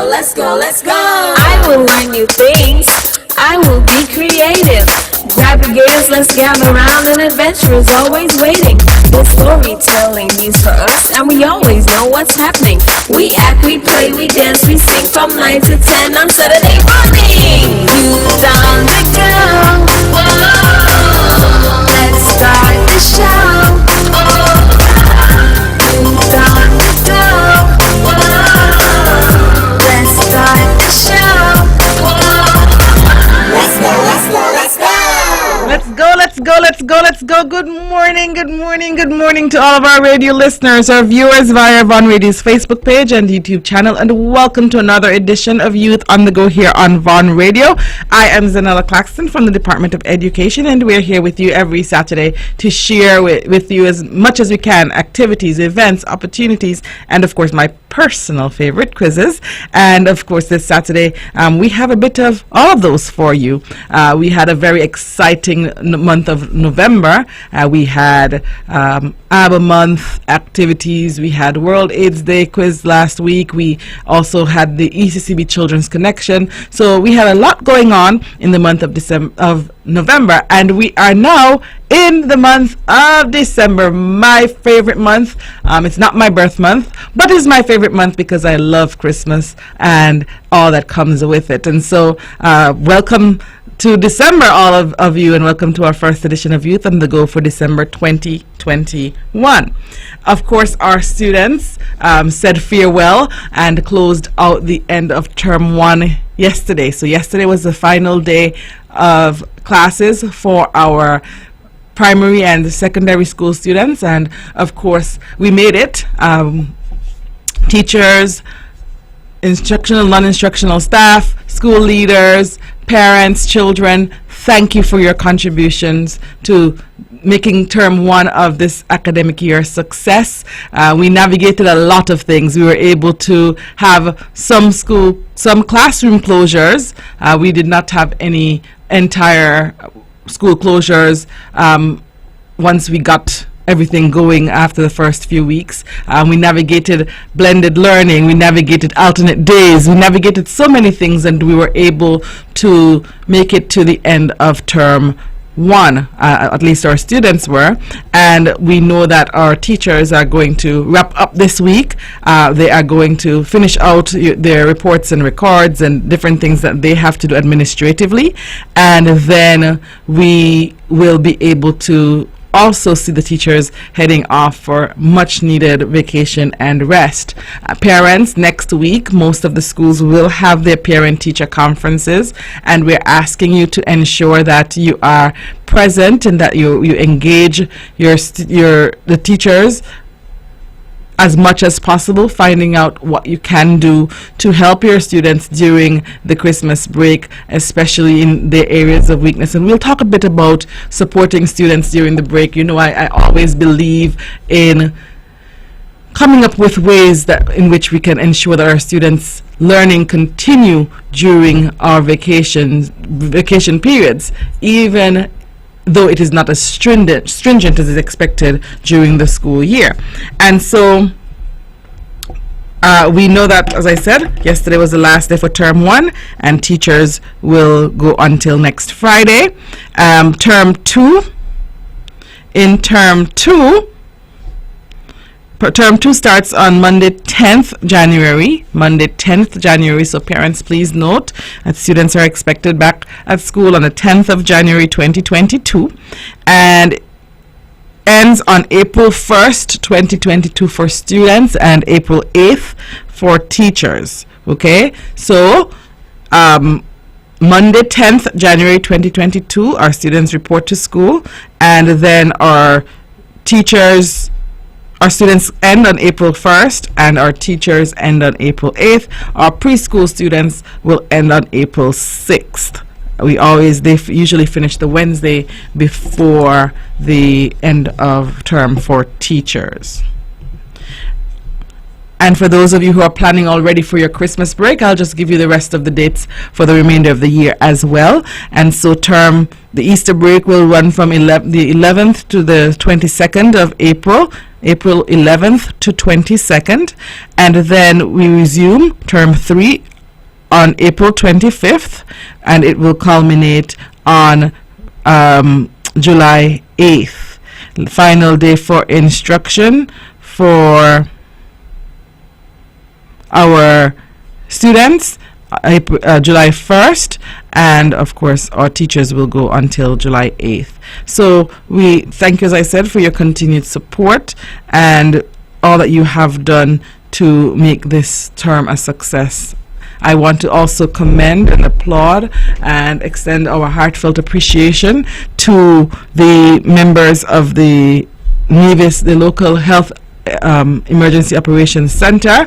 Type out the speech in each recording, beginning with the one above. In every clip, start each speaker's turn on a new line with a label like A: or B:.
A: let's go, let's go. I will learn new things. I will be creative. Grab your gears, let's gather around. An adventure is always waiting. The storytelling news for us, and we always know what's happening. We act, we play, we dance, we sing from 9 to 10 on Saturday morning. Youth on the go. Whoa. Let's start the show. Youth on the go. Whoa. Let's start the show. Let's go, let's go, let's go.
B: Let's go, let's go, let's go, let's go. Good morning, good morning, good morning to all of our radio listeners, our viewers via Von Radio's Facebook page and YouTube channel, and welcome to another edition of Youth on the Go here on Von Radio. I am Zahnela Claxton from the Department of Education, and we're here with you every Saturday to share with you as much as we can activities, events, opportunities, and of course my personal favorite, quizzes. And of course this Saturday we have a bit of all of those for you. We had a very exciting month of November. We had ABBA month activities. We had World AIDS Day quiz last week. We also had the ECCB Children's Connection. So we had a lot going on in the month of November, and we are now in the month of December, my favorite month. It's not my birth month, but it's my favorite month because I love Christmas and all that comes with it. And so welcome to December, all of you, and welcome to our first edition of Youth on the Go for December 2021. Of course, our students said farewell and closed out the end of term 1 yesterday. So yesterday was the final day of classes for our primary and secondary school students, and of course we made it. Teachers, instructional, non-instructional staff, school leaders, parents, children, thank you for your contributions to making term 1 of this academic year a success. We navigated a lot of things. We were able to have some classroom closures. We did not have any entire school closures once we got everything going after the first few weeks. We navigated blended learning, we navigated alternate days, we navigated so many things, and we were able to make it to the end of term 1, at least our students were. And we know that our teachers are going to wrap up this week. They are going to finish out their reports and records and different things that they have to do administratively, and then we will be able to also see the teachers heading off for much needed vacation and rest. Parents, next week most of the schools will have their parent-teacher conferences, and we're asking you to ensure that you are present and that you engage the teachers as much as possible, finding out what you can do to help your students during the Christmas break, especially in their areas of weakness. And we'll talk a bit about supporting students during the break. You know, I always believe in coming up with ways in which we can ensure that our students' learning continue during our vacation periods, even though it is not as stringent as is expected during the school year. And so we know that, as I said, yesterday was the last day for term 1, and teachers will go until next Friday. Term 2 starts on Monday 10th January. So parents, please note that students are expected back at school on the 10th of January 2022, and ends on April 1st 2022 for students and April 8th for teachers. Okay, so Monday 10th January 2022 our students report to school, and then our students end on April 1st and our teachers end on April 8th. Our preschool students will end on April 6th. They usually finish the Wednesday before the end of term for teachers. And for those of you who are planning already for your Christmas break, I'll just give you the rest of the dates for the remainder of the year as well. And so the Easter break will run from the 11th to the 22nd of April 11th to 22nd. And then we resume term 3 on April 25th, and it will culminate on July 8th. Final day for instruction for our students, July 1st, and of course our teachers will go until July 8th. So we thank you, as I said, for your continued support and all that you have done to make this term a success. I want to also commend and applaud and extend our heartfelt appreciation to the members of the Nevis, the local health Emergency Operations Center.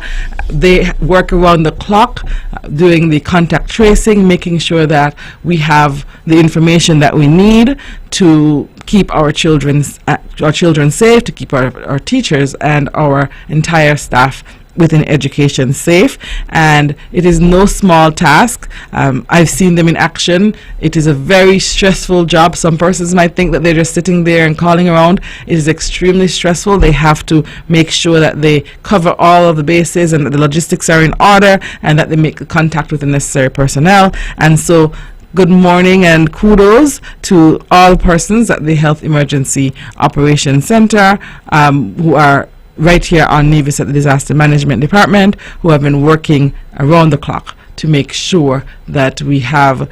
B: They work around the clock doing the contact tracing, making sure that we have the information that we need to keep our children safe, to keep our teachers and our entire staff within education safe. And it is no small task. I've seen them in action. It is a very stressful job. Some persons might think that they're just sitting there and calling around. It is extremely stressful. They have to make sure that they cover all of the bases and that the logistics are in order and that they make the contact with the necessary personnel. And so good morning and kudos to all persons at the Health Emergency Operations Center who are right here on Nevis at the Disaster Management Department, who have been working around the clock to make sure that we have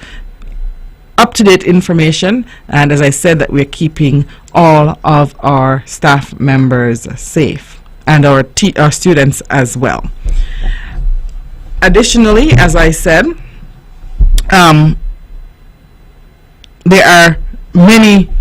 B: up-to-date information, and as I said, that we're keeping all of our staff members safe and our students as well. Additionally, as I said, there are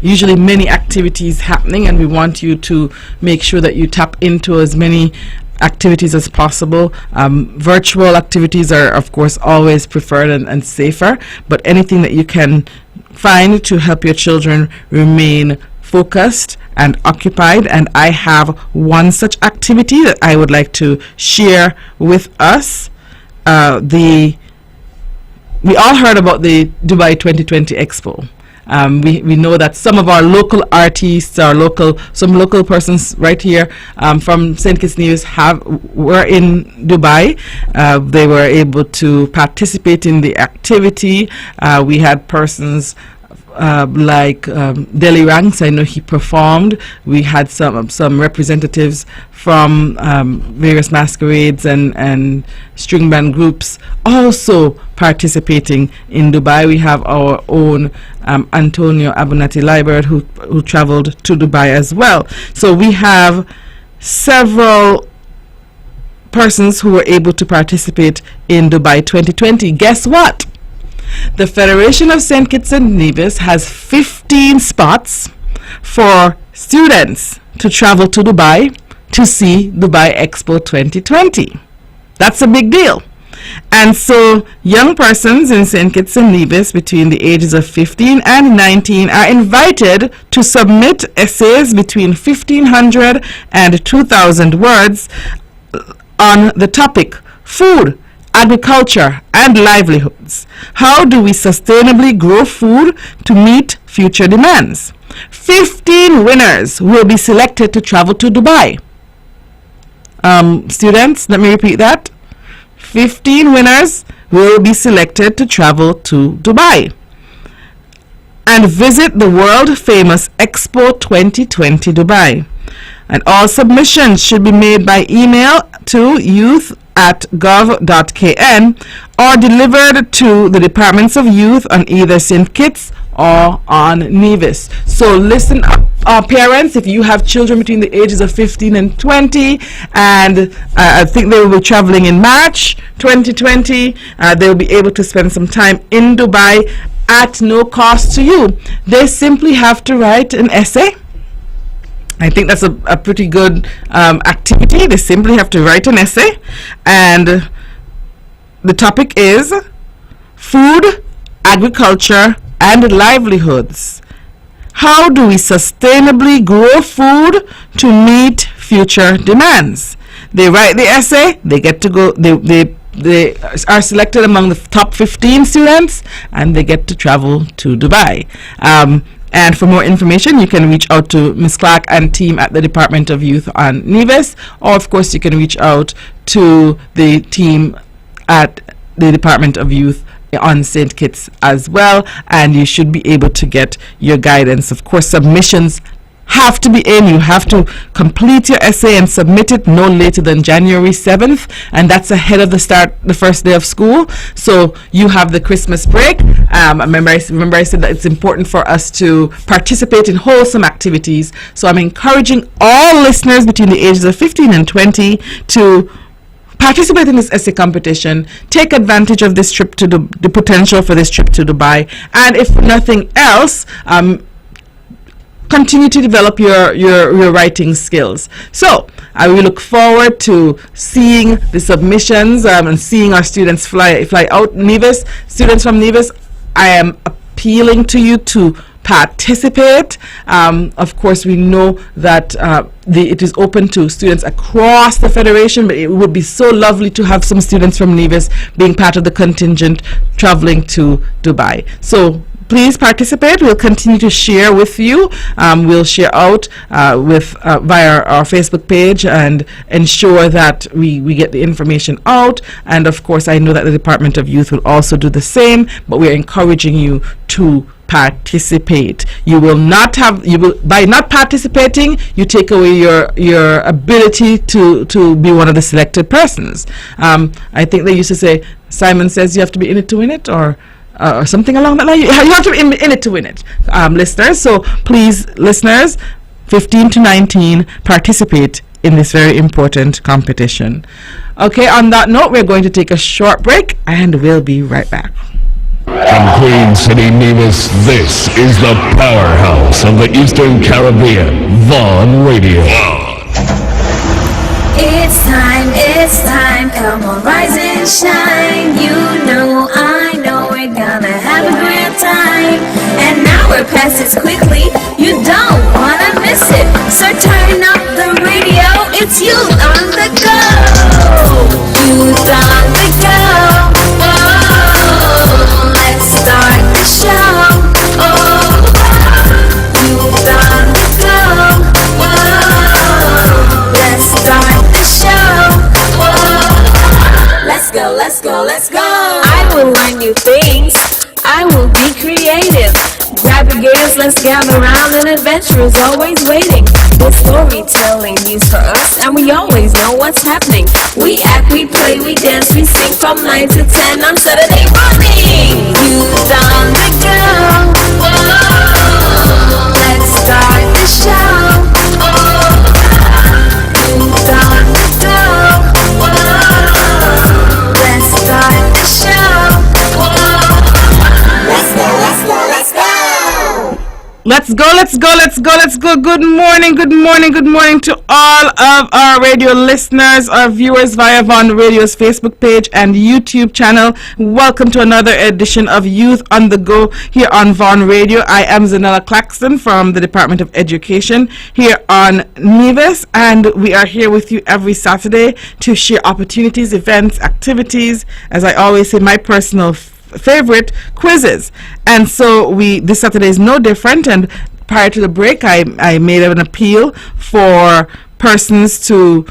B: usually many activities happening, and we want you to make sure that you tap into as many activities as possible. Virtual activities are of course always preferred and safer, but anything that you can find to help your children remain focused and occupied. And I have one such activity that I would like to share with us. We all heard about the Dubai 2020 Expo. We know that some of our local artists, some local persons right here from St. Kitts Nevis were in Dubai. They were able to participate in the activity. We had persons like Deli Ranks. I know he performed. We had some representatives from various masquerades and string band groups also participating in Dubai. We have our own Antonio Abunati Liebert who traveled to Dubai as well. So we have several persons who were able to participate in Dubai 2020. Guess what? The Federation of St. Kitts and Nevis has 15 spots for students to travel to Dubai to see Dubai Expo 2020. That's a big deal. And so young persons in St. Kitts and Nevis between the ages of 15 and 19 are invited to submit essays between 1,500 and 2,000 words on the topic food, agriculture, and livelihoods. How do we sustainably grow food to meet future demands? 15 winners will be selected to travel to Dubai. Students, let me repeat that. 15 winners will be selected to travel to Dubai and visit the world-famous Expo 2020 Dubai. And all submissions should be made by email to youth@gov.kn or delivered to the Departments of Youth on either St. Kitts or on Nevis. So listen up, parents, if you have children between the ages of 15 and 20, and I think they will be traveling in March 2020, they will be able to spend some time in Dubai at no cost to you. They simply have to write an essay. I think that's a pretty good activity. They simply have to write an essay, and the topic is food, agriculture, and livelihoods. How do we sustainably grow food to meet future demands? They write the essay, they get to go, they are selected among the top 15 students, and they get to travel to Dubai. And for more information, you can reach out to Ms. Clark and team at the Department of Youth on Nevis, or of course you can reach out to the team at the Department of Youth on St. Kitts as well, and you should be able to get your guidance. Of course, submissions have to be in. You have to complete your essay and submit it no later than January 7th, and that's ahead of the first day of school. So you have the Christmas break. Remember I said that it's important for us to participate in wholesome activities. So I'm encouraging all listeners between the ages of 15 and 20 to participate in this essay competition. Take advantage of this trip to the potential for this trip to Dubai, and if nothing else, continue to develop your writing skills. So we look forward to seeing the submissions and seeing our students fly out. Nevis, students from Nevis, I am appealing to you to participate. Of course, we know that it is open to students across the Federation, but it would be so lovely to have some students from Nevis being part of the contingent traveling to Dubai. So please participate. We'll continue to share with you. We'll share out via our Facebook page and ensure that we get the information out. And of course, I know that the Department of Youth will also do the same, but we're encouraging you to participate. By not participating, you take away your ability to be one of the selected persons. I think they used to say, Simon says you have to be in it to win it, or something along that line. You have to be in it to win it, listeners. So please, listeners, 15 to 19, participate in this very important competition. Okay, on that note, we're going to take a short break, and we'll be right back.
C: From Queen City, Nevis, this is the powerhouse of the Eastern Caribbean, Vaughan Radio.
A: It's time, come on, rise and shine. You know, I know we're gonna have a great time. And now we're past it quickly, you don't wanna miss it. So turn up the radio, it's Youth on the Go. Youth on the Go. Oh, let's start the show. Oh, Youth on the Go. Oh, let's start the show. Let's go. I will learn new things. I will be creative. Grab your gears, let's gather around. An adventure is always waiting. With storytelling news for us, and we always know what's happening. We act, we play, we dance, we sing from 9 to 10 on Saturday morning. Youth on the go. Oh, let's start the show. Oh, youth on the go. Let's start the show. Let's go.
B: Let's go. Good morning to all of our radio listeners, our viewers via Vaughan Radio's Facebook page and YouTube channel. Welcome to another edition of Youth on the Go here on Vaughan Radio. I am Zahnela Claxton from the Department of Education here on Nevis, and we are here with you every Saturday to share opportunities, events, activities, as I always say, my personal favorite, quizzes. And so this Saturday is no different, and prior to the break I made an appeal for persons to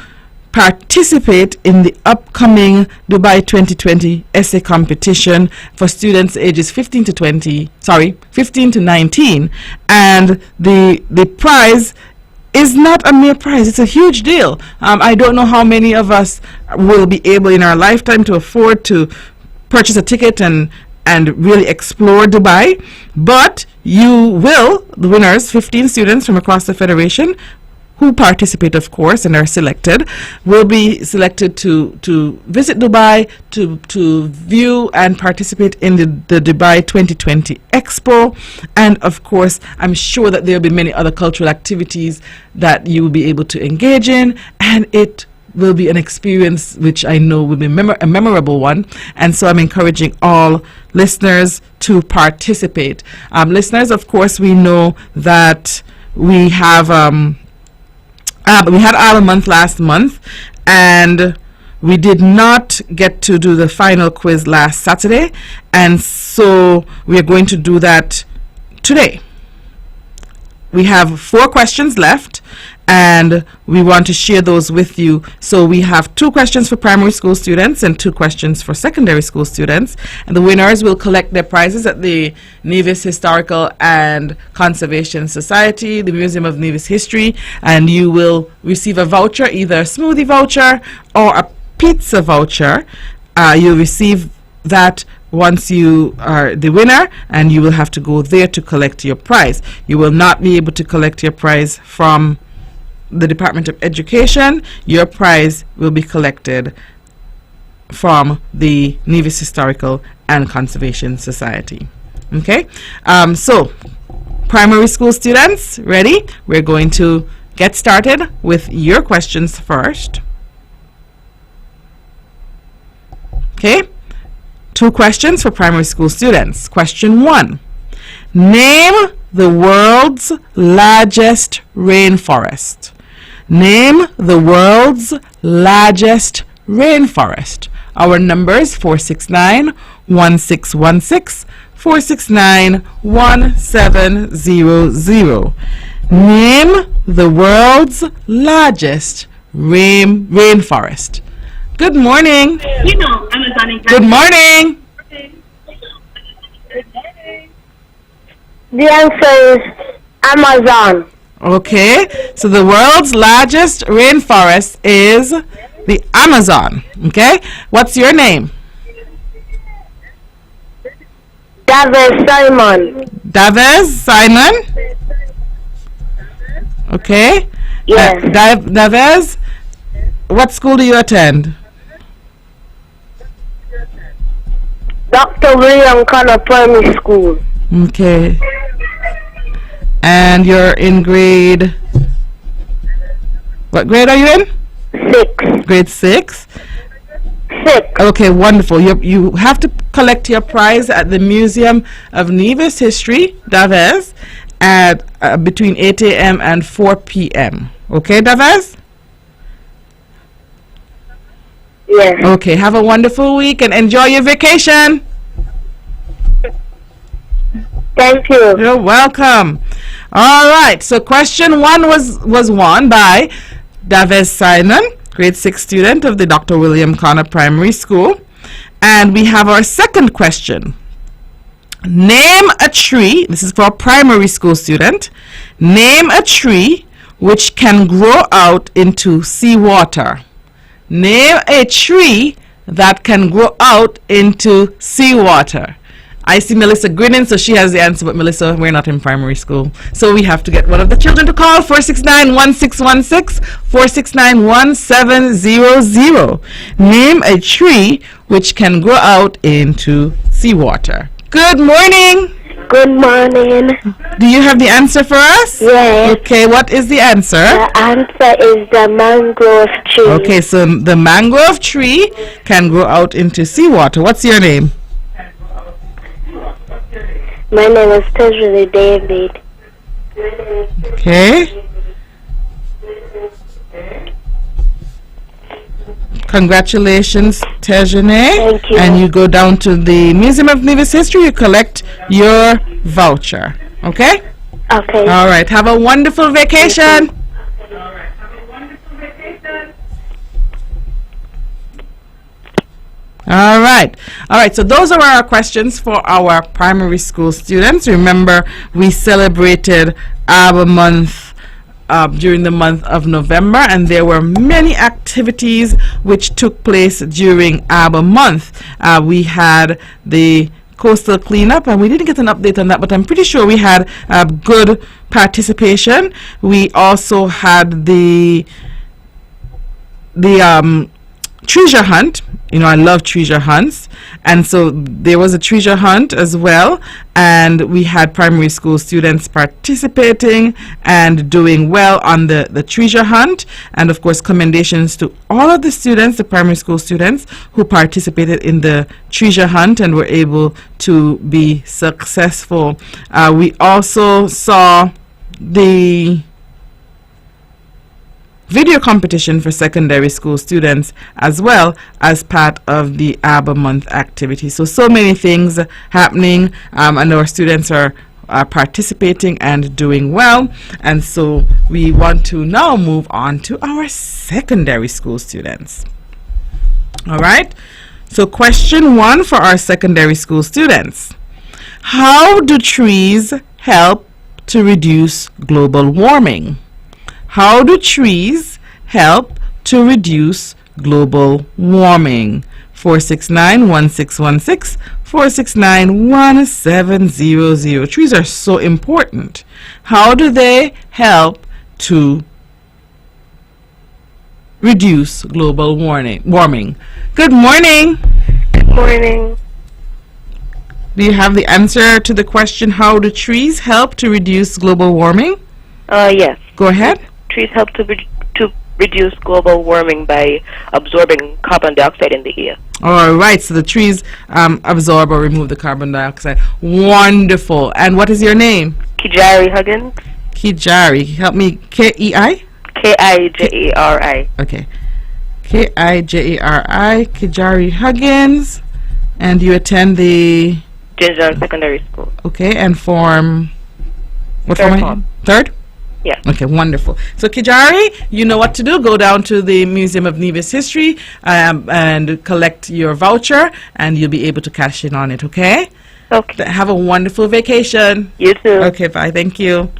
B: participate in the upcoming Dubai 2020 essay competition for students ages 15 to 19, and the prize is not a mere prize. It's a huge deal. I don't know how many of us will be able in our lifetime to afford to purchase a ticket and really explore Dubai, but you will, the winners, 15 students from across the Federation who participate, of course, and are selected, will be selected to visit Dubai, to view and participate in the Dubai 2020 Expo. And of course, I'm sure that there will be many other cultural activities that you will be able to engage in, and it will be an experience which I know will be a memorable one. And so I'm encouraging all listeners to participate. Listeners, of course, we know that we have we had Isle Month last month, and we did not get to do the final quiz last Saturday, and so we are going to do that today. We have 4 questions left. and we want to share those with you. So we have 2 questions for primary school students and 2 questions for secondary school students, and the winners will collect their prizes at the Nevis Historical and Conservation Society, the Museum of Nevis History, and you will receive a voucher, either a smoothie voucher or a pizza voucher. You'll receive that once you are the winner, and you will have to go there to collect your prize. You will not be able to collect your prize from the Department of Education. Your prize will be collected from the Nevis Historical and Conservation Society. Okay, so primary school students, ready? We're going to get started with your questions first. Okay, 2 questions for primary school students. Question 1. Name the world's largest rainforest. Name the world's largest rainforest. Our number is 469-1616, 469-1700. Name the world's largest rainforest. Good morning.
D: You know, Amazon.
B: Good morning.
E: The answer is Amazon.
B: Okay, so the world's largest rainforest is the Amazon. Okay, what's your name?
E: Davis Simon.
B: Davez Simon. Okay.
E: Yes.
B: Davez, what school do you attend?
E: Dr. William Connor Primary School.
B: Okay. And you're in grade... What grade are you in?
E: 6.
B: Grade 6?
E: 6.
B: Okay, wonderful. You have to collect your prize at the Museum of Nevis History, Davez, at between 8 a.m. and 4 p.m. Okay, Davez?
E: Yes.
B: Okay, have a wonderful week and enjoy your vacation.
E: Thank you.
B: You're welcome. All right, so question 1 was won by Davez Simon, grade 6 student of the Dr. William Connor Primary School. And we have our second question. Name a tree, this is for a primary school student, name a tree which can grow out into seawater. Name a tree that can grow out into seawater. I see Melissa grinning, so she has the answer, but Melissa, we're not in primary school. So we have to get one of the children to call 469-1616, 469-1700. Name a tree which can grow out into seawater. Good morning.
E: Good morning.
B: Do you have the answer for us?
E: Yes.
B: Okay, what is the answer?
E: The answer is the mangrove tree.
B: Okay, so the mangrove tree can grow out into seawater. What's your name?
E: My name is Tejuli David.
B: Okay. Congratulations, Tejane.
E: Thank you.
B: And you go down to the Museum of Nevis History, you collect your voucher. Okay?
E: Okay.
B: All right. Have a wonderful vacation. All right. So those are our questions for our primary school students. Remember, we celebrated our month during the month of November, and there were many activities which took place during our month. We had the coastal cleanup, and we didn't get an update on that, but I'm pretty sure we had good participation. We also had the treasure hunt. You know, I love treasure hunts, and so there was a treasure hunt as well, and we had primary school students participating and doing well on the treasure hunt. And of course, commendations to all of the students, the primary school students who participated in the treasure hunt and were able to be successful. We also saw the video competition for secondary school students as well as part of the Arbor Month activity. So many things happening, and our students are are participating and doing well. And so we want to now move on to our secondary school students. All right. So question 1 for our secondary school students. How do trees help to reduce global warming? How do trees help to reduce global warming? 469-1616, 469-1700. Trees are so important. How do they help to reduce global warming? Good morning.
E: Good morning.
B: Do you have the answer to the question, how do trees help to reduce global warming?
D: Yes.
B: Go ahead.
D: Trees help to reduce global warming by absorbing carbon dioxide in the air.
B: All right, so the trees absorb or remove the carbon dioxide. Wonderful. And what is your name?
D: Kijari Huggins.
B: Kijari. Help me. K-E-I?
D: Kijari.
B: Okay. Kijari. Kijari Huggins. And you attend the...
D: Ginjan Secondary School.
B: Okay, and form... What
D: Third
B: form?
D: form.
B: Third?
D: Yeah.
B: Okay, wonderful. So Kijari, you know what to do. Go down to the Museum of Nevis History and collect your voucher, and you'll be able to cash in on it, okay?
D: Okay.
B: Have a wonderful vacation.
D: You too.
B: Okay, bye. Thank you.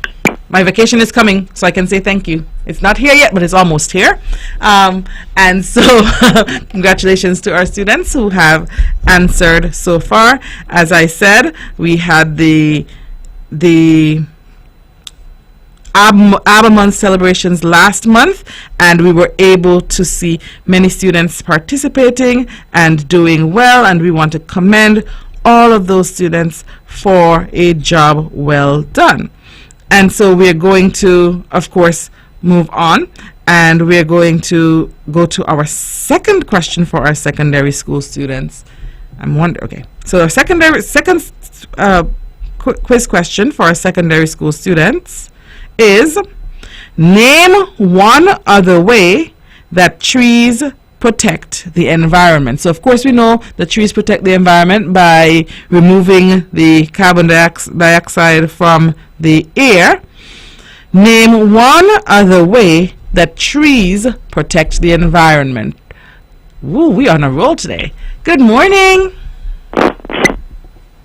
B: My vacation is coming, so I can say thank you. It's not here yet, but it's almost here. And so congratulations to our students who have answered so far. As I said, we had the ABBA month celebrations last month, and we were able to see many students participating and doing well, and we want to commend all of those students for a job well done. And so we're going to, of course, move on, and we're going to go to our second question for our secondary school students. Okay, so our second quiz question for our secondary school students is, name one other way that trees protect the environment. So of course we know that trees protect the environment by removing the carbon dioxide from the air. Name one other way that trees protect the environment. Woo, we on a roll today. Good morning.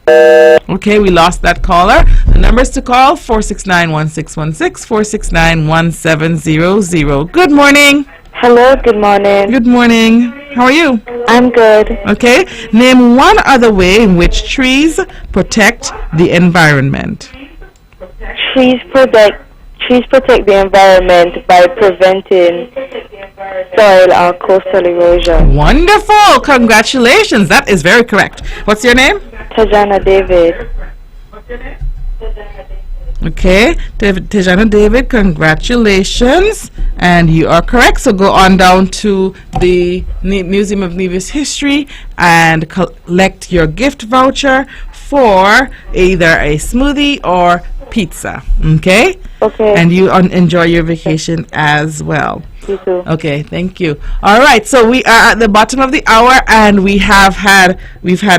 B: Okay, we lost that caller. The numbers to call, 469-1616, 469-1700. Good morning.
E: Hello, good morning.
B: Good morning. How are you?
E: I'm good.
B: Okay. Name one other way in which trees protect the environment.
E: Trees protect the environment by preventing soil or coastal erosion.
B: Wonderful. Congratulations. That is very correct. What's your name?
E: Tajana David.
B: Okay, Tejana David, congratulations, and you are correct. So go on down to the Museum of Nevis History and collect your gift voucher for either a smoothie or pizza. Okay?
E: Okay.
B: And you enjoy your vacation as well.
E: You too.
B: Okay, thank you. All right, so we are at the bottom of the hour, and we've had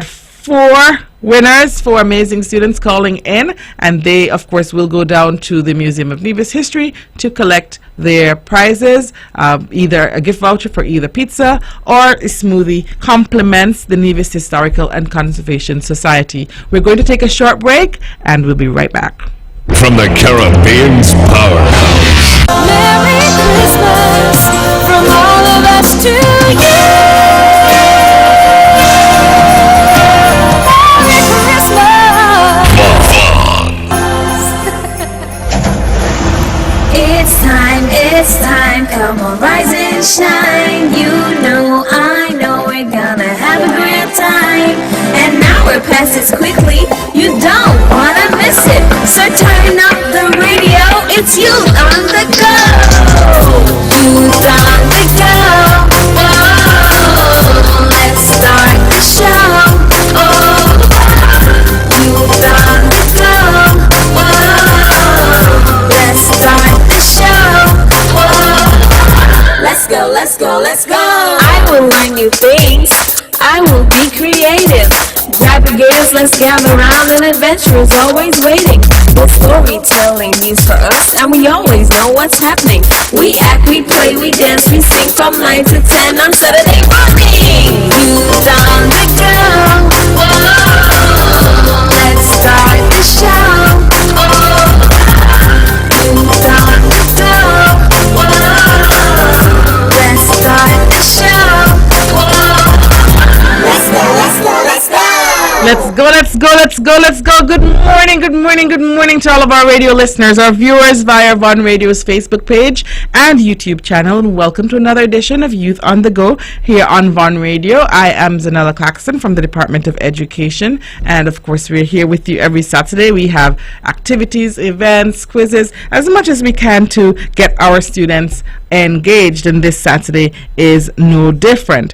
B: 4 winners, 4 amazing students calling in, and they of course will go down to the Museum of Nevis History to collect their prizes, either a gift voucher for either pizza or a smoothie, compliments the Nevis Historical and Conservation Society. We're going to take a short break, and we'll be right back.
C: From the Caribbean's powerhouse.
A: Merry Christmas from all of us to you. Merry Christmas. It's time, come on, rise and shine. You know, I know we're gonna have a great time. And now we're past it quickly, you don't wanna miss it. So turn up the radio, it's you on the go. Youth on the go. Whoa, let's start the show. Oh, youth on the go. Whoa, let's start the show. Let's go, let's go, let's go. I will learn new things. I will be creative. Grab your gears, let's gather round, an adventure is always waiting. The storytelling means for us, and we always know what's happening. We act, we play, we dance, we sing from 9 to 10 on Saturday morning. Youth on the go. Whoa, let's start the show. Youth on the go. Whoa, let's start the show. Whoa, let's go, let's go, let's go.
B: Let's go, let's go, let's go, let's go. Good morning, good morning, good morning to all of our radio listeners, our viewers via Von Radio's Facebook page and YouTube channel, and welcome to another edition of Youth on the Go here on Von Radio. I am Zahnela Claxton from the Department of Education, and of course we're here with you every Saturday. We have activities, events, quizzes, as much as we can to get our students engaged, and this Saturday is no different.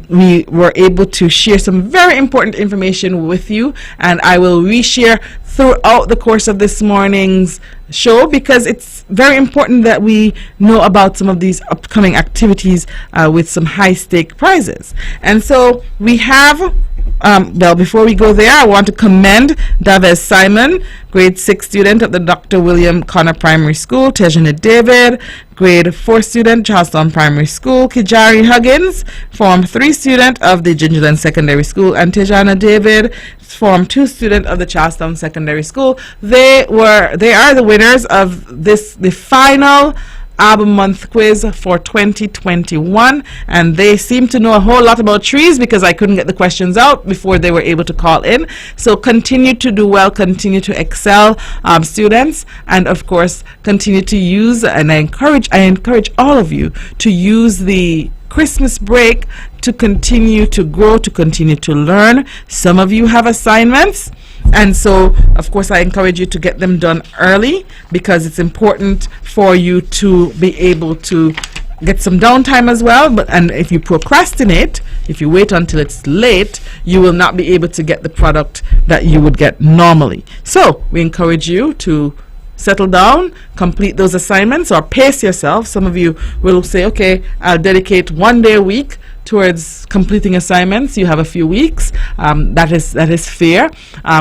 B: We were able to share some very important information with you, and I will reshare throughout the course of this morning's show because it's very important that we know about some of these upcoming activities with some high-stake prizes. And so we have well, before we go there, I want to commend Davez Simon, grade 6 student at the Dr. William Connor Primary School, Tejana David, grade 4 student, Charlestown Primary School, Kijari Huggins, Form 3 student of the Gingerland Secondary School, and Tejana David, Form 2 student of the Charlestown Secondary School. They are the winners of the final Album Month quiz for 2021, and they seem to know a whole lot about trees because I couldn't get the questions out before they were able to call in. So continue to do well, continue to excel, students, and of course continue to use, and I encourage all of you to use the Christmas break to continue to grow, to continue to learn. Some of you have assignments, and so of course I encourage you to get them done early because it's important for you to be able to get some downtime as well. And if you procrastinate, if you wait until it's late, you will not be able to get the product that you would get normally. So we encourage you to settle down, complete those assignments, or pace yourself. Some of you will say, okay, I'll dedicate 1 day a week towards completing assignments. You have a few weeks. That is fair.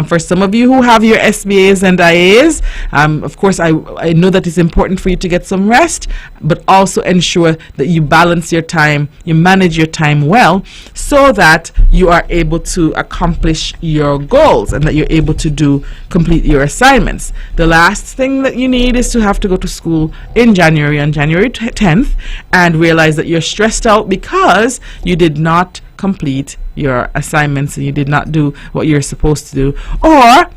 B: For some of you who have your SBAs and IAs, of course, I know that it's important for you to get some rest, but also ensure that you balance your time, you manage your time well, so that you are able to accomplish your goals and that you're able to complete your assignments. The last thing that you need is to have to go to school in January, on January 10th, and realize that you're stressed out because you did not complete your assignments and you did not do what you're supposed to do, or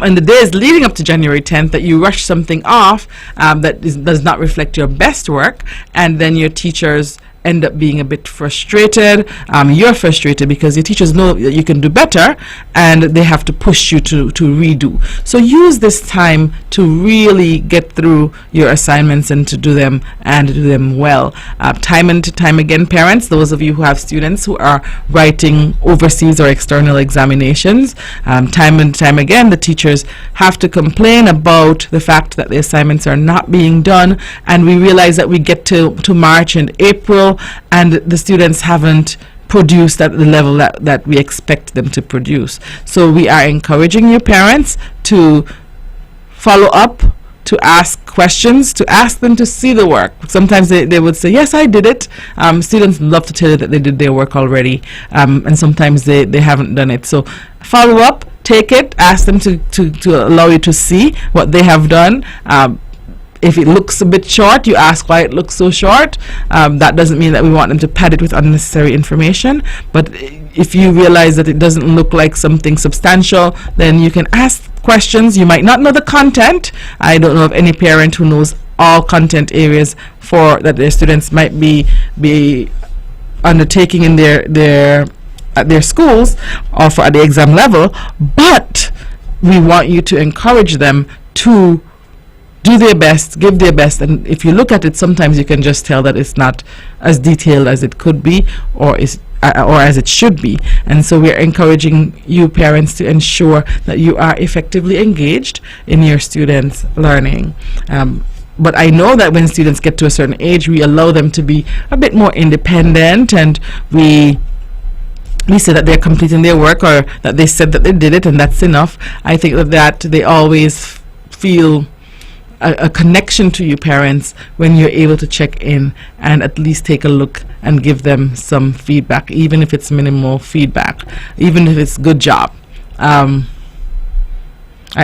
B: in the days leading up to January 10th that you rush something off that does not reflect your best work, and then your teachers end up being a bit frustrated. You're frustrated because your teachers know that you can do better and they have to push you to redo. So use this time to really get through your assignments and to do them well. Time and time again, parents, those of you who have students who are writing overseas or external examinations, time and time again the teachers have to complain about the fact that the assignments are not being done, and we realize that we get to March and April and the students haven't produced at the level that we expect them to produce. So we are encouraging your parents to follow up, to ask questions, to ask them to see the work. Sometimes they would say, yes, I did it. Students love to tell you that they did their work already, and sometimes they haven't done it. So follow up, take it, ask them to allow you to see what they have done. If it looks a bit short, you ask why it looks so short. That doesn't mean that we want them to pad it with unnecessary information, but if you realize that it doesn't look like something substantial, then you can ask questions. You might not know the content. I don't know of any parent who knows all content areas for that their students might be undertaking in their at their schools or at the exam level, but we want you to encourage them to do their best, give their best, and if you look at it, sometimes you can just tell that it's not as detailed as it could be or as it should be. And so we're encouraging you parents to ensure that you are effectively engaged in your students' learning. But I know that when students get to a certain age, we allow them to be a bit more independent, and we we say that they're completing their work, or that they said that they did it and that's enough. I think that they always feel a connection to you parents when you're able to check in and at least take a look and give them some feedback, even if it's minimal feedback, even if it's good job. I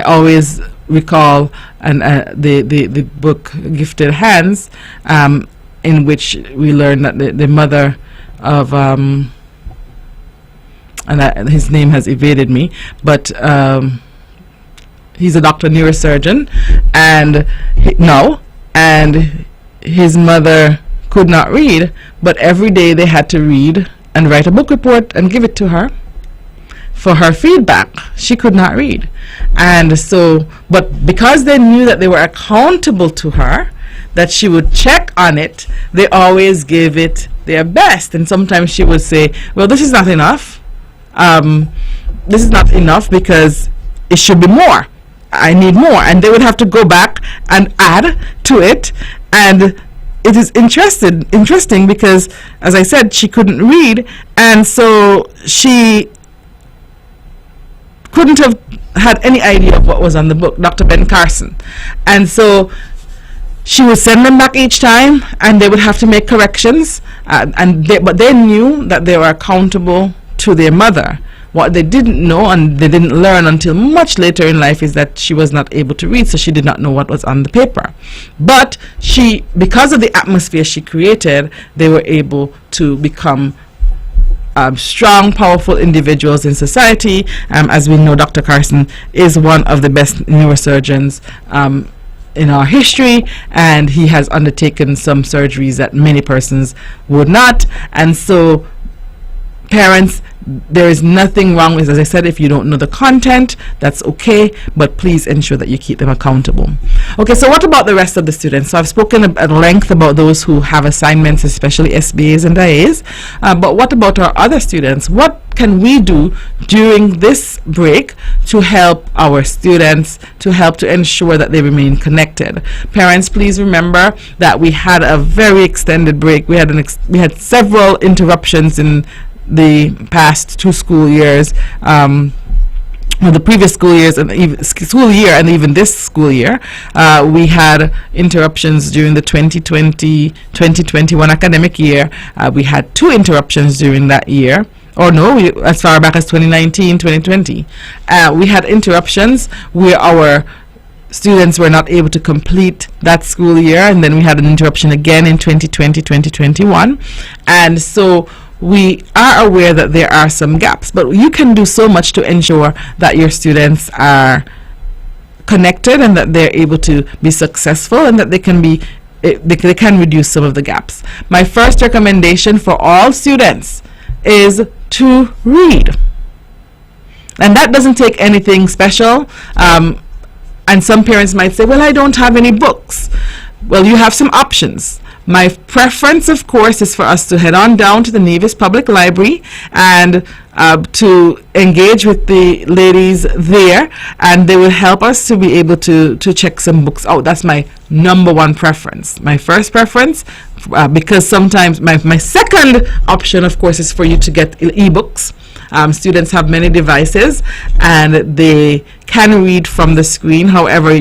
B: always recall the book Gifted Hands, in which we learn that the mother of his name has evaded me, but he's a doctor, neurosurgeon, and his mother could not read, but every day they had to read and write a book report and give it to her for her feedback. She could not read, and so, but because they knew that they were accountable to her, that she would check on it, they always gave it their best. And sometimes she would say, well, this is not enough. This is not enough because it should be more. I need more. And they would have to go back and add to it. And it is interesting because, as I said, she couldn't read, and so she couldn't have had any idea of what was on the book, Dr. Ben Carson. And so she would send them back each time, and they would have to make corrections, but they knew that they were accountable to their mother. What they didn't know, and they didn't learn until much later in life, is that she was not able to read, so she did not know what was on the paper. But because of the atmosphere she created, they were able to become strong, powerful individuals in society. As we know, Dr. Carson is one of the best neurosurgeons in our history, and he has undertaken some surgeries that many persons would not. And so, parents, there is nothing wrong with, as I said, if you don't know the content, that's okay, but please ensure that you keep them accountable. Okay, so what about the rest of the students? So I've spoken at length about those who have assignments, especially SBAs and IAs, but what about our other students? What can we do during this break to help our students, to help to ensure that they remain connected? Parents, please remember that we had a very extended break. We had several interruptions in the past 2 school years, the previous school years and even this school year. We had interruptions during the 2020-2021 academic year. We had 2 interruptions during that year. As far back as 2019-2020. We had interruptions where our students were not able to complete that school year, and then we had an interruption again in 2020-2021. And so we are aware that there are some gaps, but you can do so much to ensure that your students are connected and that they're able to be successful, and that they can reduce some of the gaps. My first recommendation for all students is to read, and that doesn't take anything special. And some parents might say, well, I don't have any books. Well, you have some options. My preference, of course, is for us to head on down to the Nevis Public Library and to engage with the ladies there, and they will help us to be able to check some books out. That's my number one preference. My first preference, because sometimes my second option, of course, is for you to get ebooks. Students have many devices and they can read from the screen. However,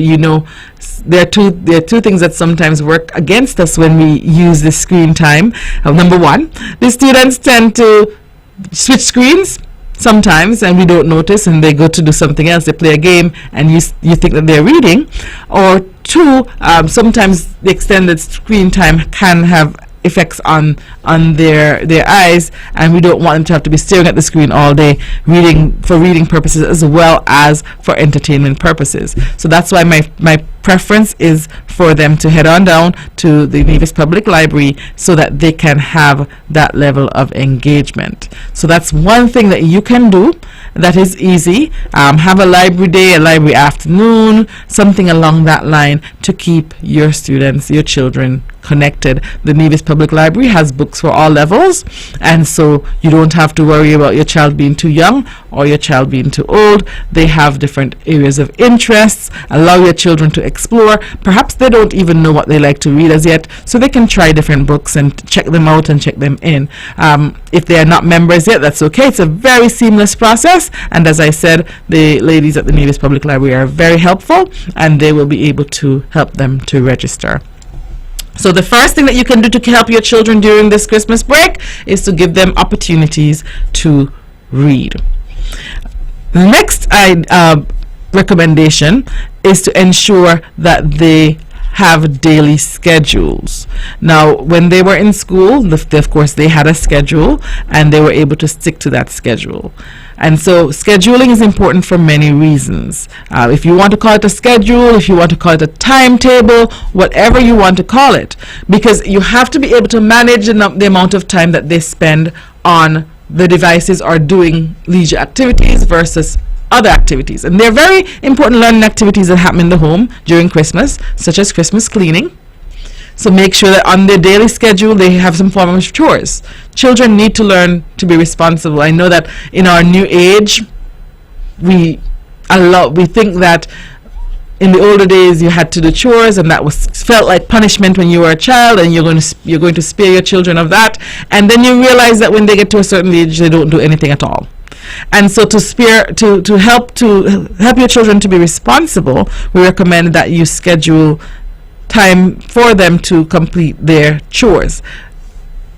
B: there are two things that sometimes work against us when we use the screen time. Number one, the students tend to switch screens sometimes, and we don't notice, and they go to do something else. They play a game, and you think that they're reading. Or 2, sometimes the extended screen time can have effects on their eyes, and we don't want them to have to be staring at the screen all day for reading purposes as well as for entertainment purposes. So that's why my preference is for them to head on down to the Nevis Public Library so that they can have that level of engagement. So that's one thing that you can do that is easy. Have a library day, a library afternoon, something along that line to keep your students, your children connected. The Nevis Public Library has books for all levels, and so you don't have to worry about your child being too young or your child being too old. They have different areas of interests. Allow your children to explore. Perhaps they don't even know what they like to read as yet, so they can try different books and check them out and check them in. If they are not members yet, that's okay. It's a very seamless process, and as I said, the ladies at the Nevis Public Library are very helpful, and they will be able to help them to register. So the first thing that you can do to help your children during this Christmas break is to give them opportunities to read. The next recommendation is to ensure that they have daily schedules. Now, when they were in school, of course, they had a schedule and they were able to stick to that schedule. And so scheduling is important for many reasons. If you want to call it a schedule, if you want to call it a timetable, whatever you want to call it, because you have to be able to manage the amount of time that they spend on the devices or doing leisure activities versus other activities. And there are very important learning activities that happen in the home during Christmas, such as Christmas cleaning. So make sure that on their daily schedule they have some form of chores. Children need to learn to be responsible. I know that in our new age, we think that in the older days you had to do chores, and that felt like punishment when you were a child, and you're going to spare your children of that. And then you realize that when they get to a certain age, they don't do anything at all. And so to help your children to be responsible, we recommend that you schedule time for them to complete their chores.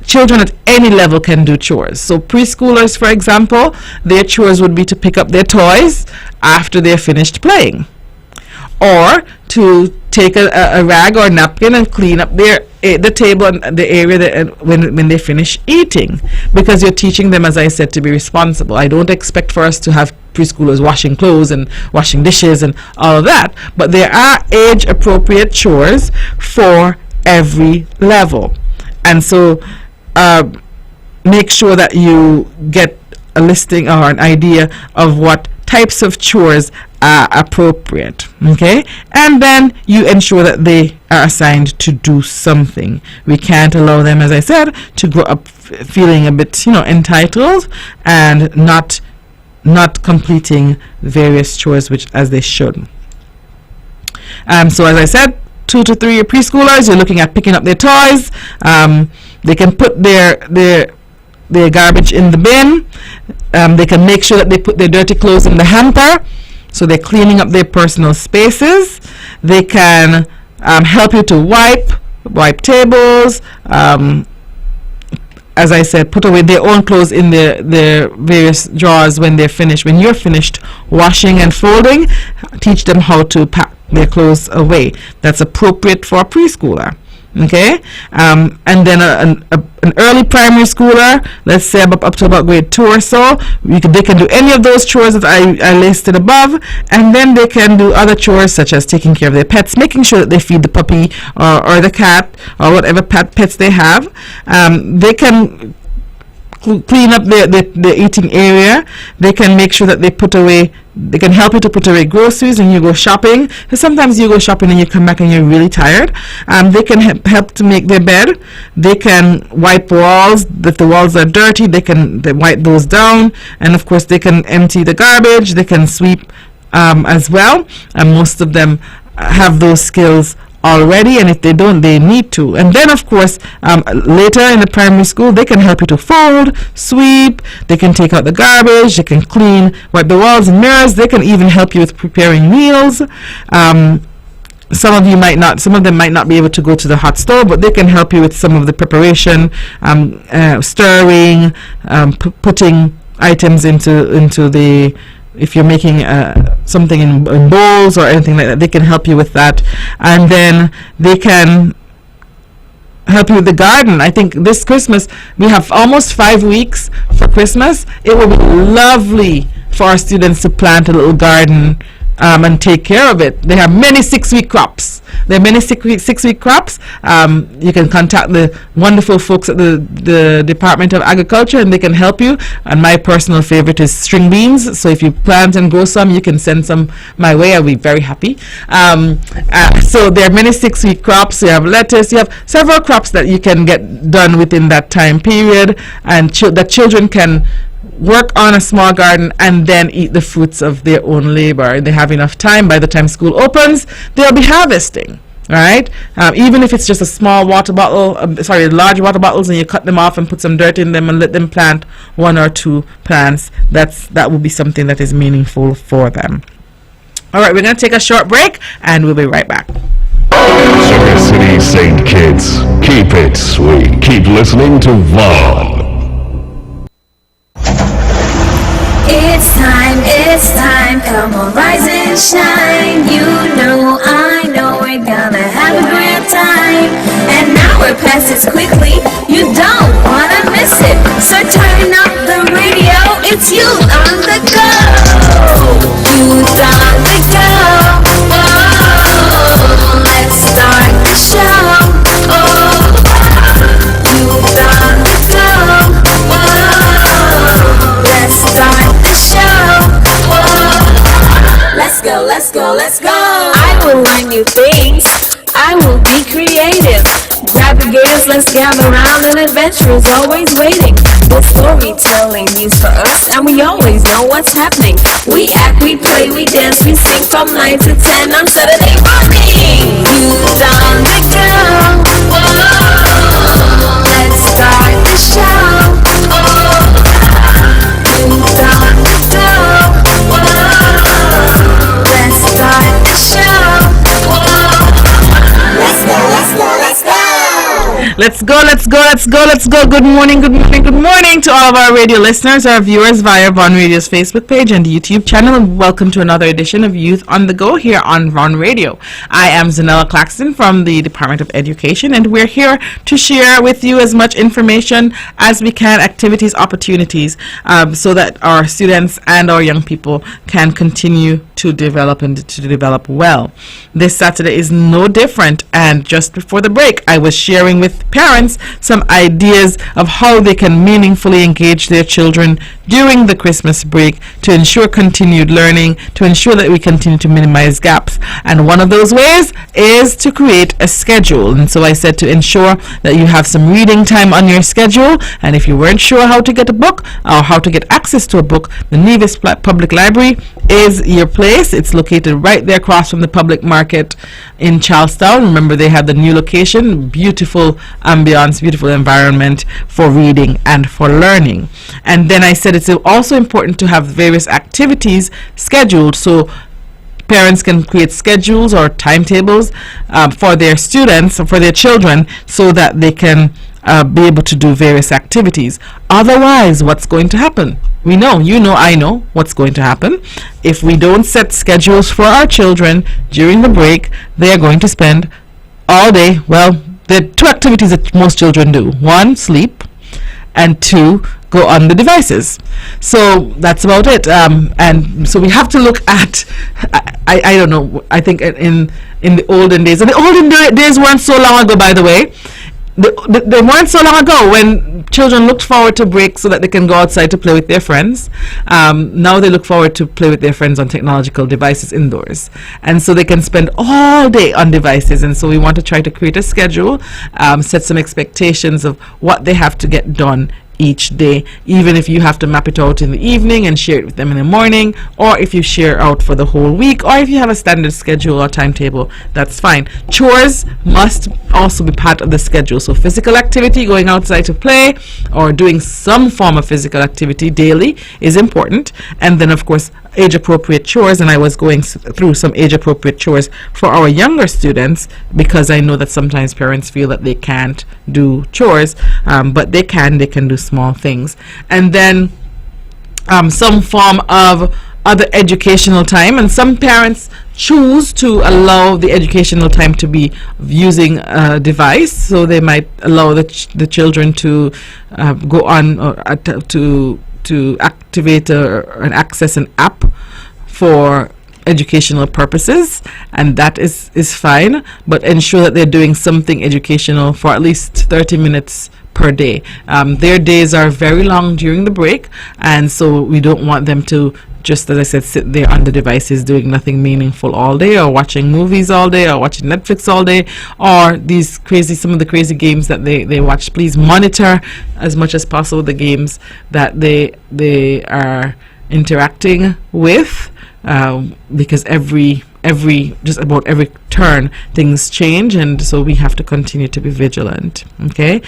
B: Children at any level can do chores. So preschoolers, for example, their chores would be to pick up their toys after they're finished playing, or to take a rag or napkin and clean up the table and the area when they finish eating, because you're teaching them, as I said, to be responsible. I don't expect for us to have preschoolers washing clothes and washing dishes and all of that, but there are age appropriate chores for every level. And so make sure that you get a listing or an idea of what types of chores are appropriate, okay? And then you ensure that they are assigned to do something. We can't allow them, as I said, to grow up feeling a bit, entitled and not completing various chores as they should. So as I said, 2 to 3 year preschoolers, you're looking at picking up their toys. They can put their garbage in the bin. They can make sure that they put their dirty clothes in the hamper, so they're cleaning up their personal spaces. They can help you to wipe tables. As I said, put away their own clothes in their various drawers when they're finished. When you're finished washing and folding, teach them how to pack their clothes away. That's appropriate for a preschooler. Okay, and then an early primary schooler, let's say up to about grade 2 or so, they can do any of those chores that I listed above, and then they can do other chores such as taking care of their pets, making sure that they feed the puppy or the cat or whatever pets they have. They can clean up the eating area. They can make sure that they can help you to put away groceries when you go shopping, because sometimes you go shopping and you come back and you're really tired. They can help to make their bed. They can wipe walls. If the walls are dirty, they wipe those down, and of course they can empty the garbage. They can sweep as well, and most of them have those skills already, and if they don't, they need to. And then of course later in the primary school, they can help you to fold, sweep, they can take out the garbage, they can wipe the walls and mirrors. They can even help you with preparing meals. Some of them might not be able to go to the hot stove, but they can help you with some of the preparation, stirring, putting items into the, if you're making something in bowls or anything like that, they can help you with that. And then they can help you with the garden. I think this Christmas, we have almost 5 weeks for Christmas. It will be lovely for our students to plant a little garden and take care of it. They have many 6-week crops. There are many 6-week crops. You can contact the wonderful folks at the Department of Agriculture, and they can help you. And my personal favorite is string beans. So if you plant and grow some, you can send some my way. I'll be very happy. So there are many 6-week crops. You have lettuce. You have several crops that you can get done within that time period, and that children can work on a small garden and then eat the fruits of their own labor. They have enough time. By the time school opens, they'll be harvesting. Right? Even if it's just a small water bottle, large water bottles, and you cut them off and put some dirt in them and let them plant 1 or 2 plants, that will be something that is meaningful for them. All right, we're going to take a short break, and we'll be right back.
C: Sugar City Saint kids, keep it sweet. Keep listening to Vaughn.
A: It's time, come on, rise and shine. You know, I know we're gonna have a great time. And now we're past it quickly, you don't wanna miss it. So turn up the radio, it's you on the go. Youth on the go. Whoa, let's start the show. Oh, youth on the go. Whoa, let's start the show. Let's go. I will learn new things. I will be creative. Grab the gears, let's gather around. An adventure is always waiting. The storytelling news for us, and we always know what's happening. We act, we play, we dance, we sing from 9 to 10 on Saturday morning. Youth on the go. Whoa, let's start the show. Oh, youth on the go. Whoa, let's start the show. Whoa, let's go.
B: Let's go. Good morning to all of our radio listeners, our viewers via Vaughn Radio's Facebook page and YouTube channel, and welcome to another edition of Youth on the Go here on Vaughn Radio. I am Zahnela Claxton from the Department of Education, and we're here to share with you as much information as we can, activities, opportunities, so that our students and our young people can continue to develop and to develop well. This Saturday is no different, and just before the break, I was sharing with parents some ideas of how they can meaningfully engage their children during the Christmas break to ensure continued learning, to ensure that we continue to minimize gaps. And one of those ways is to create a schedule. And so I said to ensure that you have some reading time on your schedule, and if you weren't sure how to get a book or how to get access to a book, the Nevis Public Library is your place. It's located right there across from the public market in Charlestown. Remember, they have the new location, beautiful ambience, beautiful environment for reading and for learning. And then I said it's also important to have various activities scheduled, so parents can create schedules or timetables for their students or for their children, so that they can be able to do various activities. Otherwise, what's going to happen? We know, you know, I know what's going to happen. If we don't set schedules for our children during the break, they are going to spend all day. Well, there are 2 activities that most children do. 1, sleep, and 2, go on the devices. So that's about it. And so we have to look at, I don't know, I think in the olden days, and the olden days weren't so long ago, by the way. They weren't so long ago when children looked forward to break so that they can go outside to play with their friends. Now they look forward to play with their friends on technological devices indoors, and so they can spend all day on devices. And so we want to try to create a schedule, set some expectations of what they have to get done each day, even if you have to map it out in the evening and share it with them in the morning, or if you share out for the whole week, or if you have a standard schedule or timetable, that's fine. Chores must also be part of the schedule. So physical activity, going outside to play or doing some form of physical activity daily is important. And then of course age appropriate chores, and I was going through some age appropriate chores for our younger students, because I know that sometimes parents feel that they can't do chores, but they can do small things. And then some form of other educational time, and some parents choose to allow the educational time to be using a device, so they might allow the children to go on or to activate and access an app for educational purposes, and that is fine, but ensure that they're doing something educational for at least 30 minutes per day. Their days are very long during the break, and so we don't want them to just, as I said, sit there on the devices doing nothing meaningful all day, or watching movies all day, or watching Netflix all day, or some of the crazy games that they watch. Please monitor as much as possible the games that they are interacting with, because just about every turn things change, and so we have to continue to be vigilant. Okay,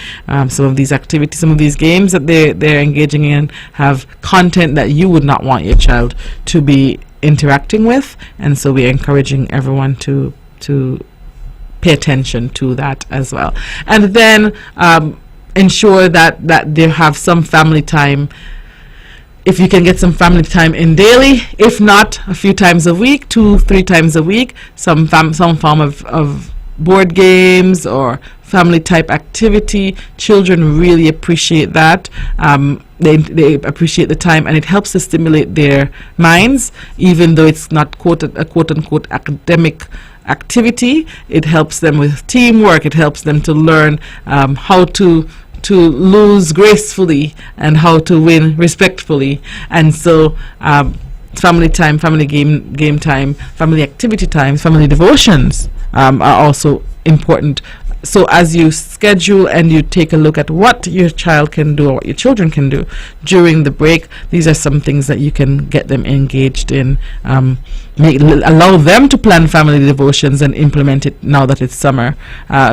B: some of these activities, some of these games that they're engaging in have content that you would not want your child to be interacting with, and so we're encouraging everyone to pay attention to that as well. And then ensure that they have some family time. If you can get some family time in daily, if not a few times a week, 2-3 times a week, some form of board games or family type activity, children really appreciate that. They appreciate the time, and it helps to stimulate their minds, even though it's not a quote unquote academic activity. It helps them with teamwork. It helps them to learn how to lose gracefully and how to win respectfully. And so family time, family game time, family activity times, family devotions are also important. So as you schedule and you take a look at what your child can do or what your children can do during the break, these are some things that you can get them engaged in. Allow them to plan family devotions and implement it now that it's summer.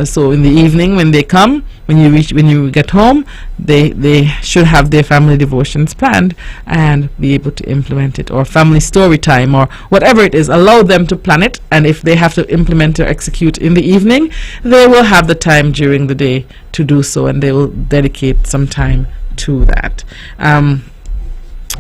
B: So in the evening when they come, when you get home, they should have their family devotions planned and be able to implement it, or family story time, or whatever it is. Allow them to plan it, and if they have to implement or execute in the evening, they will have the time during the day to do so, and they will dedicate some time to that.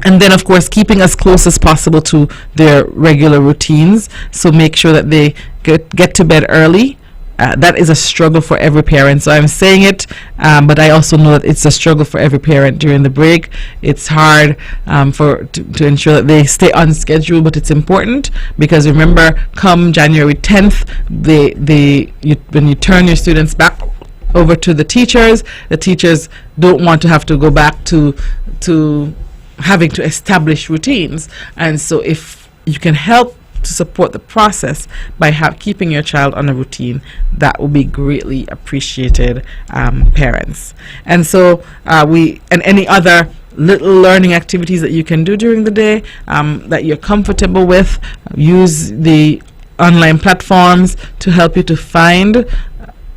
B: And then, of course, keeping as close as possible to their regular routines. So make sure that they get to bed early. That is a struggle for every parent. So I'm saying it, but I also know that it's a struggle for every parent during the break. It's hard to ensure that they stay on schedule, but it's important, because remember, come January 10th, when you turn your students back over to the teachers don't want to have to go back to having to establish routines. And so if you can help to support the process by keeping your child on a routine, that will be greatly appreciated, parents. And so and any other little learning activities that you can do during the day that you're comfortable with, use the online platforms to help you to find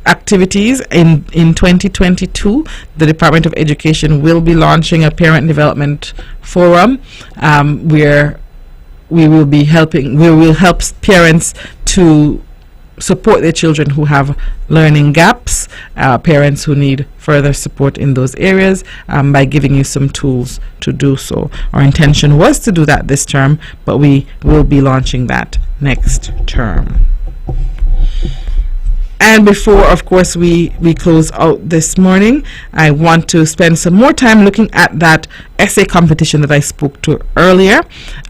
B: activities. In 2022, the Department of Education will be launching a parent development forum where we will help parents to support their children who have learning gaps, parents who need further support in those areas, by giving you some tools to do so. Our intention was to do that this term, but we will be launching that next term. And before, of course, we close out this morning, I want to spend some more time looking at that essay competition that I spoke to earlier.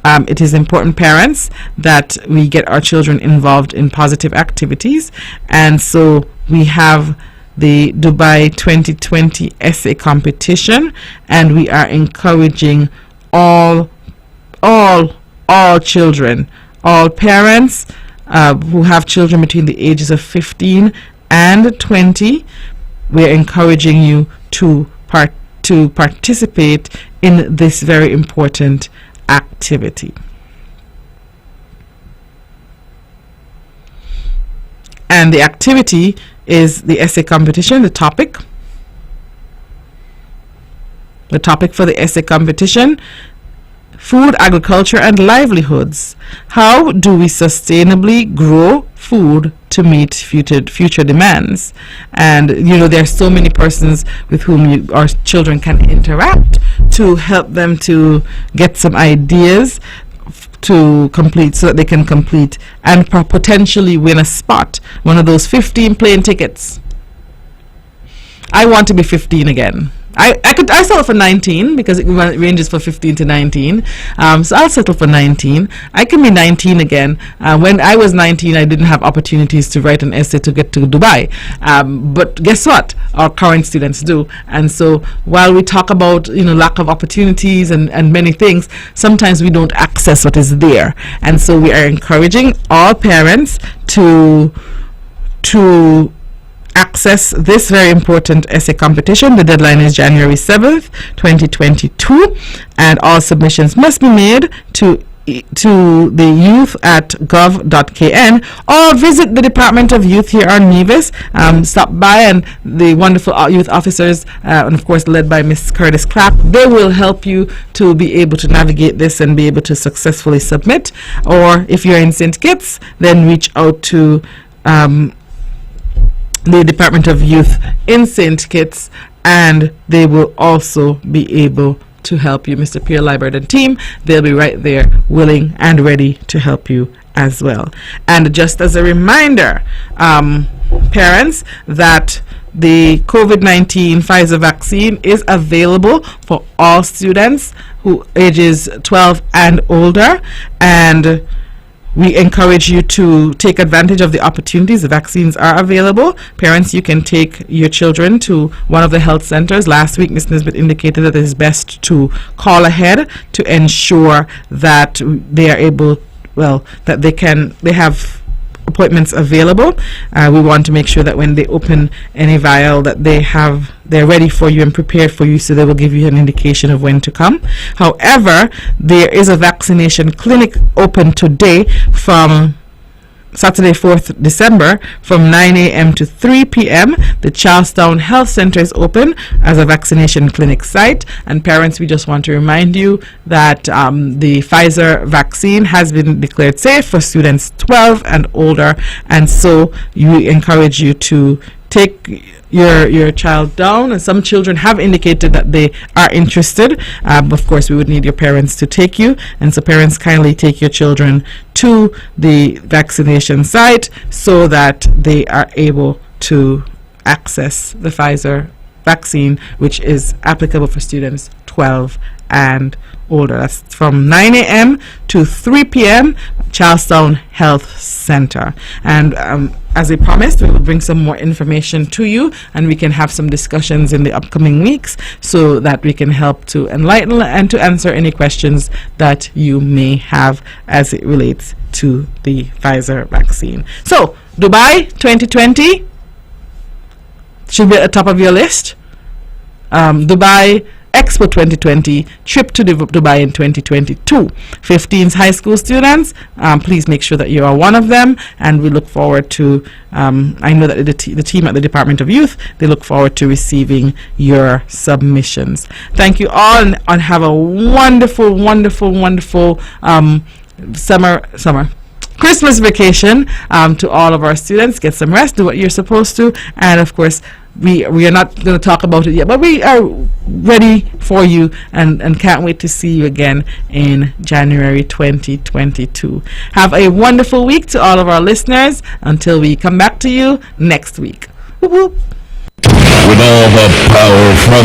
B: It is important, parents, that we get our children involved in positive activities. And so we have the Dubai 2020 essay competition, and we are encouraging all children, all parents who have children between the ages of 15 and 20. We're encouraging you to participate in this very important activity. And the activity is the essay competition. The topic for the essay competition: food, agriculture, and livelihoods. How do we sustainably grow food to meet future demands? And there are so many persons with whom our children can interact to help them to get some ideas to complete, so that they can complete and potentially win a spot, one of those 15 plane tickets. I want to be 15 again. I settle for 19 because it ranges for 15 to 19. So I'll settle for 19. I can be 19 again. When I was 19, I didn't have opportunities to write an essay to get to Dubai. But guess what? Our current students do. And so while we talk about lack of opportunities and many things, sometimes we don't access what is there. And so we are encouraging all parents to access this very important essay competition. The deadline is January 7th, 2022, and all submissions must be made to the youth at gov.kn, or visit the Department of Youth here on Nevis. Stop by, and the wonderful youth officers, and of course led by Miss Curtis Clapp, they will help you to be able to navigate this and be able to successfully submit. Or if you're in St. Kitts, then reach out to the Department of Youth in St. Kitts, and they will also be able to help you. Mr. Pierre Liebert and team, they'll be right there willing and ready to help you as well. And just as a reminder, parents, that the COVID-19 Pfizer vaccine is available for all students who ages 12 and older, and we encourage you to take advantage of the opportunities. The vaccines are available. Parents, you can take your children to one of the health centers. Last week, Ms. Nisbet indicated that it is best to call ahead to ensure that they are able, that they have appointments available. We want to make sure that when they open any vial that they're ready for you and prepared for you, so they will give you an indication of when to come. However, there is a vaccination clinic open today from Saturday, 4th December, from 9 a.m. to 3 p.m. The Charlestown Health Center is open as a vaccination clinic site. And parents, we just want to remind you that the Pfizer vaccine has been declared safe for students 12 and older. And so we encourage you to take your child down, and some children have indicated that they are interested. Of course, we would need your parents to take you, and so parents, kindly take your children to the vaccination site so that they are able to access the Pfizer vaccine, which is applicable for students 12 and older. That's from 9 a.m. to 3 p.m. Charlestown Health Center. And as we promised, we will bring some more information to you, and we can have some discussions in the upcoming weeks so that we can help to enlighten and to answer any questions that you may have as it relates to the Pfizer vaccine. So, Dubai 2020 should be at the top of your list. Dubai Expo 2020, trip to Dubai in 2022. 15 high school students, please make sure that you are one of them, and we look forward to, I know that the team at the Department of Youth, they look forward to receiving your submissions. Thank you all, and have a wonderful, wonderful, wonderful summer Christmas vacation to all of our students. Get some rest, do what you're supposed to, and of course, we are not going to talk about it yet, but we are ready for you and can't wait to see you again in January 2022. Have a wonderful week to all of our listeners until we come back to you next week. Whoop, whoop.
C: With all the power from